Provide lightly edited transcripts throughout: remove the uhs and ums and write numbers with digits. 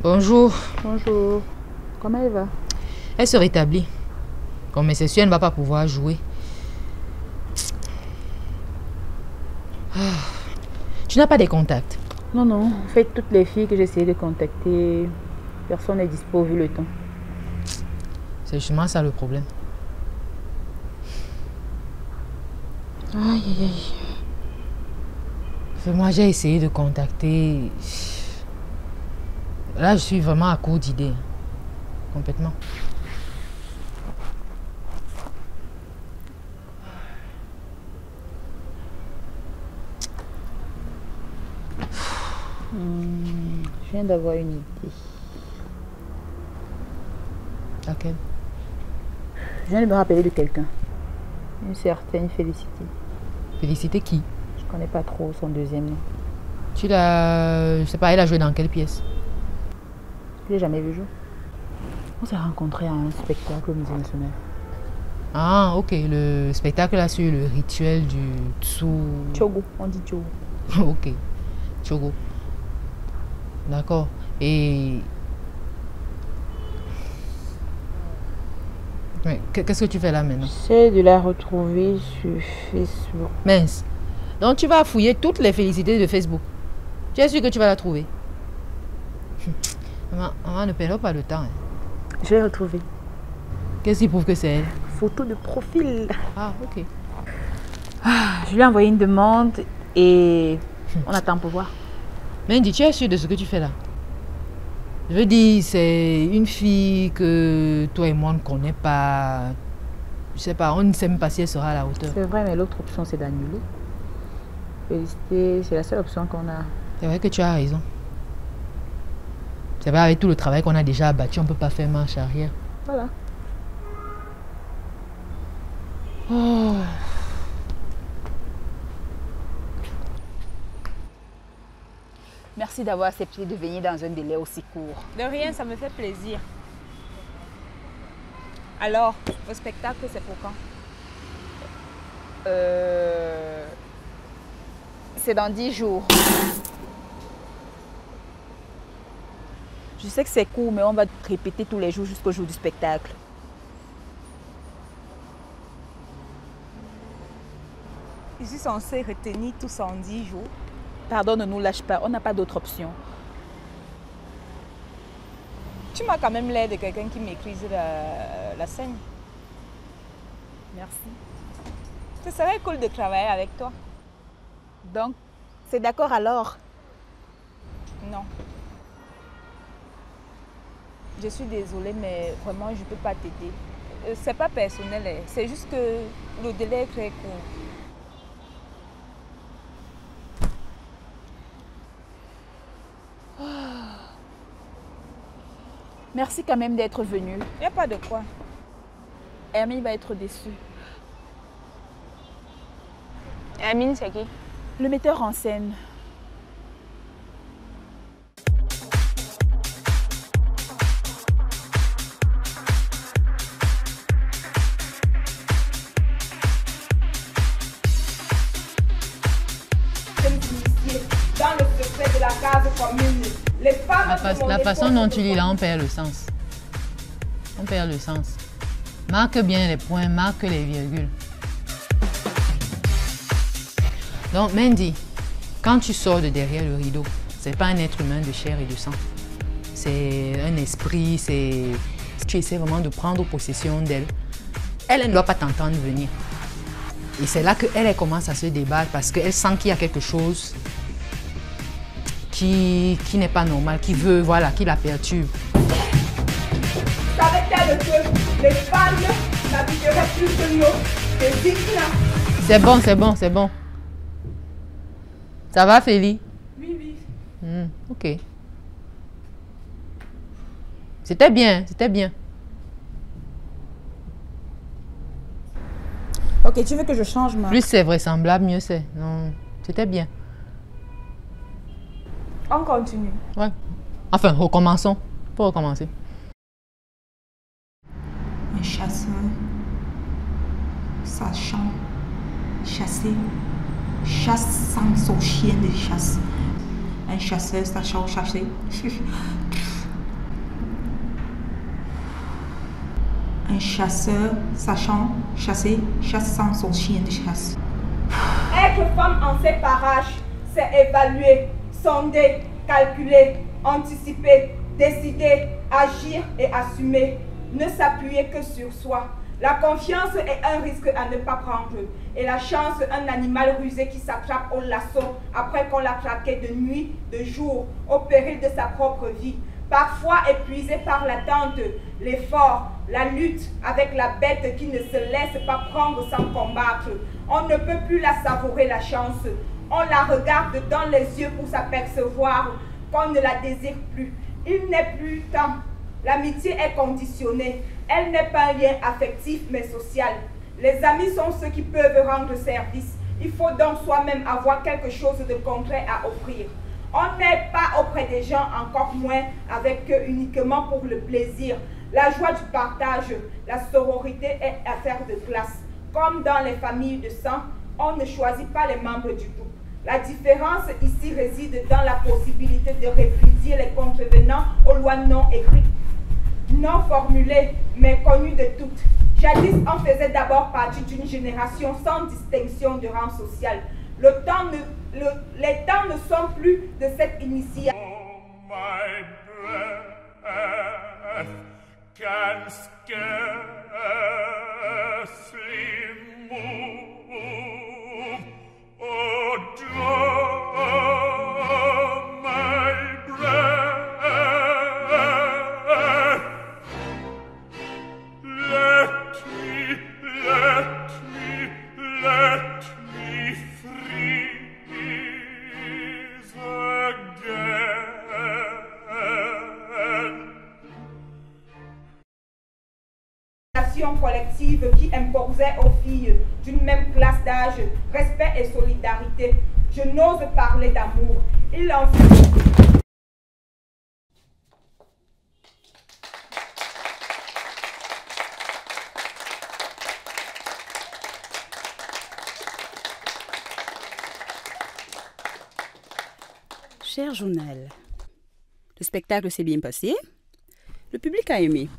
Bonjour. Bonjour. Comment elle va? Elle se rétablit. Comme c'est sûr, elle ne va pas pouvoir jouer. Tu n'as pas des contacts? Non, non. En fait, toutes les filles que j'ai essayé de contacter, personne n'est dispo vu le temps. C'est justement ça le problème. Aïe, aïe, aïe. Moi, j'ai essayé de contacter. Là, je suis vraiment à court d'idées. Complètement. Je viens d'avoir une idée. Laquelle? Je viens de me rappeler de quelqu'un. Une certaine Félicité. Félicité qui? Je connais pas trop son deuxième nom. Tu l'as... Je sais pas, elle a joué dans quelle pièce? Je l'ai jamais vu jouer. On s'est rencontrés à un spectacle au Musée National. Ah, ok. Le spectacle là sur le rituel du Tsu... Chogo, on dit Chogo. Ok. Chogo. D'accord. Et... Mais qu'est-ce que tu fais là maintenant? J'essaie de la retrouver sur Facebook. Mince. Donc tu vas fouiller toutes les félicités de Facebook. Tu es sûr que tu vas la trouver? Maman ne perd pas le temps. Hein. Je l'ai retrouvée. Qu'est-ce qui prouve que c'est elle? Photo de profil. Ah, ok. Je lui ai envoyé une demande et on attend pour voir. Mandy, tu es sûre de ce que tu fais là? Je veux dire, c'est une fille que toi et moi ne connaît pas. Je sais pas, on ne sait même pas si elle sera à la hauteur. C'est vrai, mais l'autre option c'est d'annuler. Félicité, c'est la seule option qu'on a. C'est vrai que tu as raison. C'est vrai, avec tout le travail qu'on a déjà abattu, on ne peut pas faire marche arrière. Voilà. Oh. Merci d'avoir accepté de venir dans un délai aussi court. De rien, ça me fait plaisir. Alors, le spectacle, c'est pour quand? C'est dans 10 jours. Je sais que c'est court, mais on va répéter tous les jours jusqu'au jour du spectacle. Je suis censée retenir tous en 10 jours. Pardon, ne nous lâche pas, on n'a pas d'autre option. Tu m'as quand même l'air de quelqu'un qui maîtrise la scène. Merci. Ce serait cool de travailler avec toi. Donc, c'est d'accord alors? Non. Je suis désolée, mais vraiment, je ne peux pas t'aider. C'est pas personnel, c'est juste que le délai est très court. Merci quand même d'être venu. Il n'y a pas de quoi. Hermine va être déçue. Hermine, c'est qui? Le metteur en scène. Dans le secret de la case commune, les femmes La façon dont tu lis là, on perd le sens. On perd le sens. Marque bien les points, marque les virgules. Donc, Mandy, quand tu sors de derrière le rideau, c'est pas un être humain de chair et de sang. C'est un esprit, c'est... Tu essaies vraiment de prendre possession d'elle. Elle ne doit pas t'entendre venir. Et c'est là qu'elle commence à se débattre parce qu'elle sent qu'il y a quelque chose qui n'est pas normal, qui veut, voilà, qui la perturbe. Savait-elle que les femmes n'habiteraient plus que nous, c'est dignes? C'est bon, c'est bon, c'est bon. Ça va, Félie? Oui, oui. Ok. C'était bien, c'était bien. Ok, tu veux que je change ma... Plus c'est vraisemblable, mieux c'est. Non, c'était bien. On continue. Ouais. Enfin, recommençons. Faut recommencer. Un chasseur, sachant chasser, chassant son chien de chasse. Un chasseur sachant chasser. Un chasseur sachant chasser, chassant son chien de chasse. Être femme en ces parages, c'est évaluer, sonder, calculer, anticiper, décider, agir et assumer. Ne s'appuyer que sur soi. La confiance est un risque à ne pas prendre. Et la chance, un animal rusé qui s'attrape au lasso après qu'on l'a traqué de nuit, de jour, au péril de sa propre vie. Parfois épuisé par l'attente, l'effort, la lutte avec la bête qui ne se laisse pas prendre sans combattre. On ne peut plus la savourer la chance. On la regarde dans les yeux pour s'apercevoir qu'on ne la désire plus. Il n'est plus temps. L'amitié est conditionnée. Elle n'est pas un lien affectif mais social. Les amis sont ceux qui peuvent rendre service. Il faut donc soi-même avoir quelque chose de concret à offrir. On n'est pas auprès des gens, encore moins avec eux uniquement pour le plaisir. La joie du partage, la sororité est affaire de classe. Comme dans les familles de sang, on ne choisit pas les membres du groupe. La différence ici réside dans la possibilité de réprimer les contrevenants aux lois non écrites, non formulées, mais connues de toutes. Jadis, on faisait d'abord partie d'une génération sans distinction de rang social. Les temps ne sont plus de cette initiation. Oh, my breath can scarcely move. Oh, draw my breath. Let me freeze again. Collective qui imposait aux filles d'une même classe d'âge respect et solidarité. Je n'ose parler d'amour. Il en fut. Cher journal, le spectacle s'est bien passé. Le public a aimé.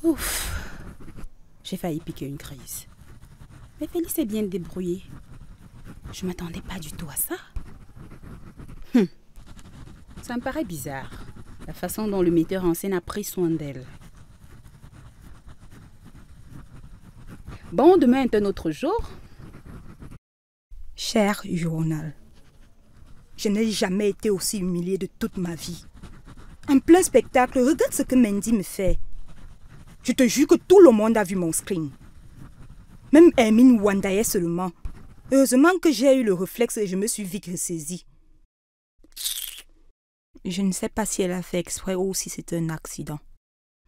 Ouf, j'ai failli piquer une crise. Mais Félix s'est bien débrouillé. Je ne m'attendais pas du tout à ça. Ça me paraît bizarre, la façon dont le metteur en scène a pris soin d'elle. Bon, demain est un autre jour. Cher journal, je n'ai jamais été aussi humiliée de toute ma vie. En plein spectacle, regarde ce que Mandy me fait. Je te jure que tout le monde a vu mon screen. Même Hermine Wandaye seulement. Heureusement que j'ai eu le réflexe et je me suis vite ressaisie. Je ne sais pas si elle a fait exprès ou si c'était un accident.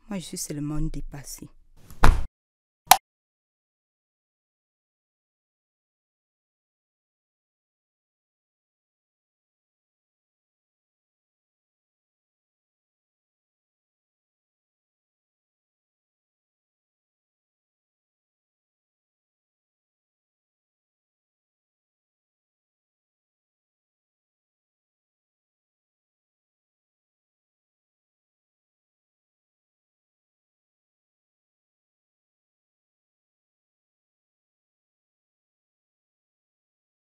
Moi, je suis seulement dépassée.